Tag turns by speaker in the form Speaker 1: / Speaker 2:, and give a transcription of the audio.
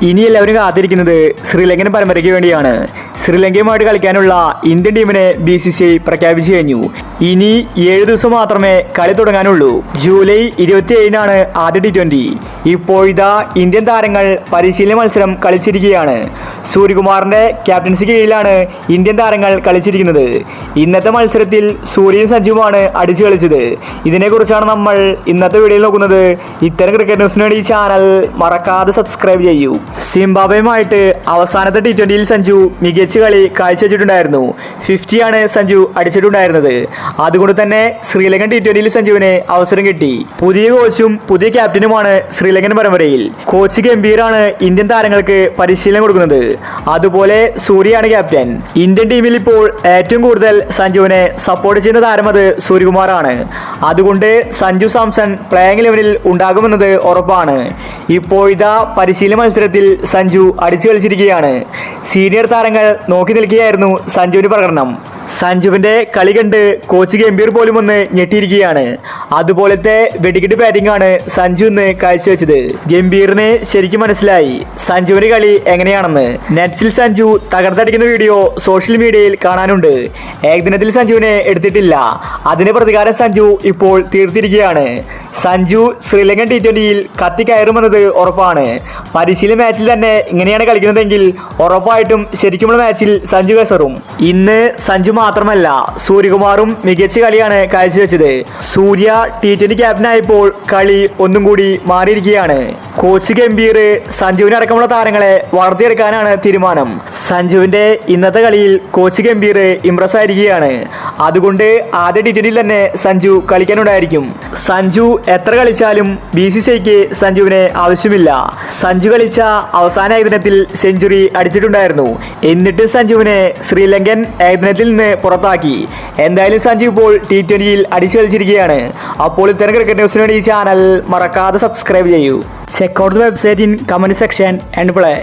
Speaker 1: ഇനി എല്ലാവരും കാത്തിരിക്കുന്നത് ശ്രീലങ്കൻ പരമ്പരയ്ക്ക് വേണ്ടിയാണ്. ശ്രീലങ്കയുമായിട്ട് കളിക്കാനുള്ള ഇന്ത്യൻ ടീമിനെ BCCI പ്രഖ്യാപിച്ചു കഴിഞ്ഞു. ഇനി 7 ദിവസം മാത്രമേ കളി തുടങ്ങാനുള്ളൂ. ജൂലൈ 27-നാണ് ആദ്യ T20. ഇപ്പോഴിതാ ഇന്ത്യൻ താരങ്ങൾ പരിശീലന മത്സരം കളിച്ചിരിക്കുകയാണ്. സൂര്യകുമാറിന്റെ ക്യാപ്റ്റൻസി കീഴിലാണ് ഇന്ത്യൻ താരങ്ങൾ കളിച്ചിരിക്കുന്നത്. ഇന്നത്തെ മത്സരത്തിൽ സൂര്യയും സഞ്ജുവുമാണ് അടിച്ചു കളിച്ചത്. ഇതിനെക്കുറിച്ചാണ് നമ്മൾ ഇന്നത്തെ വീഡിയോയിൽ നോക്കുന്നത്. ഇത്തരം ക്രിക്കറ്റ് ന്യൂസിന് വേണ്ടി ഈ ചാനൽ മറക്കാതെ സബ്സ്ക്രൈബ് ചെയ്യൂ. സിംബാബ്വേയുമായിട്ട് അവസാനത്തെ T20-യിൽ സഞ്ജു മികച്ച കളി കാഴ്ചവെച്ചിട്ടുണ്ടായിരുന്നു. 50-ആണ് സഞ്ജു അടിച്ചിട്ടുണ്ടായിരുന്നത്. അതുകൊണ്ട് തന്നെ ശ്രീലങ്കൻ T20-യിൽ സഞ്ജുവിന് അവസരം കിട്ടി. പുതിയ കോച്ചും പുതിയ ക്യാപ്റ്റനുമാണ് ശ്രീലങ്കൻ പരമ്പരയിൽ. കോച്ച് ഗംഭീറാണ് ഇന്ത്യൻ താരങ്ങൾക്ക് പരിശീലനം കൊടുക്കുന്നത്. അതുപോലെ സൂര്യയാണ് ക്യാപ്റ്റൻ. ഇന്ത്യൻ ടീമിൽ ഇപ്പോൾ ഏറ്റവും കൂടുതൽ സഞ്ജുവിനെ സപ്പോർട്ട് ചെയ്യുന്ന താരം അത് സൂര്യകുമാറാണ്. അതുകൊണ്ട് സഞ്ജു സാംസൺ പ്ലേയിങ് ലെവലിൽ ഉണ്ടാകുമെന്നത് ഉറപ്പാണ്. ഇപ്പോഴിതാ പരിശീലന മത്സരത്തിൽ സഞ്ജു അടിച്ചു കളിച്ചിരിക്കുകയാണ്. സീനിയർ താരങ്ങൾ നോക്കി നിൽക്കുകയായിരുന്നു സഞ്ജുവിന്റെ പ്രകടനം. സഞ്ജുവിന്റെ കളി കണ്ട് കോച്ച് ഗംഭീർ പോലും ഒന്ന് ഞെട്ടിയിരിക്കുകയാണ്. അതുപോലത്തെ വെടിക്കെട്ട് ബാറ്റിംഗ് ആണ് സഞ്ജു ഇന്ന് കാഴ്ചവെച്ചത്. ഗംഭീറിന് ശരിക്കും മനസ്സിലായി സഞ്ജുവിന്റെ കളി എങ്ങനെയാണെന്ന്. നെറ്റ്സിൽ സഞ്ജു തകർത്തടിക്കുന്ന വീഡിയോ സോഷ്യൽ മീഡിയയിൽ കാണാനുണ്ട്. ഏകദിനത്തിൽ സഞ്ജുവിനെ എടുത്തിട്ടില്ല. അതിന് പ്രതികാരം സഞ്ജു ഇപ്പോൾ തീർത്തിരിക്കുകയാണ്. സഞ്ജു ശ്രീലങ്കൻ T20-യിൽ കത്തിക്കയറുമെന്നത് ഉറപ്പാണ്. പരിശീലന മാച്ചിൽ തന്നെ ഇങ്ങനെയാണ് കളിക്കുന്നതെങ്കിൽ ഉറപ്പായിട്ടും ശരിക്കുമുള്ള മാച്ചിൽ സഞ്ജു കസറും. ഇന്ന് സഞ്ജു മാത്രമല്ല സൂര്യകുമാറും മികച്ച കളിയാണ് കാഴ്ചവെച്ചത്. സൂര്യ T20 ക്യാപ്റ്റനായപ്പോൾ കളി ഒന്നും കൂടി മാറിയിരിക്കുകയാണ്. കോച്ച് ഗംഭീർ സഞ്ജുവിനടക്കമുള്ള താരങ്ങളെ വളർത്തിയെടുക്കാനാണ് തീരുമാനം. സഞ്ജുവിന്റെ ഇന്നത്തെ കളിയിൽ കോച്ച് ഗംഭീർ ഇംപ്രസ് ആയിരിക്കുകയാണ്. അതുകൊണ്ട് ആദ്യ T20-യിൽ തന്നെ സഞ്ജു കളിക്കാനുണ്ടായിരിക്കും. സഞ്ജു എത്ര കളിച്ചാലും BCCIക്ക് സഞ്ജുവിനെ ആവശ്യമില്ല. സഞ്ജു കളിച്ച അവസാന ഏകദിനത്തിൽ സെഞ്ചുറി അടിച്ചിട്ടുണ്ടായിരുന്നു. എന്നിട്ട് സഞ്ജുവിനെ ശ്രീലങ്കൻ ഏകദിനത്തിൽ നിന്ന് പുറത്താക്കി. എന്തായാലും സഞ്ജു ഇപ്പോൾ T20-യിൽ അടിച്ചു കളിച്ചിരിക്കുകയാണ്. അപ്പോൾ ഇത്തരം ക്രിക്കറ്റ് ന്യൂസിന് വേണ്ടി ഈ ചാനൽ മറക്കാതെ സബ്സ്ക്രൈബ് ചെയ്യൂ. Check out the website in comment section and play.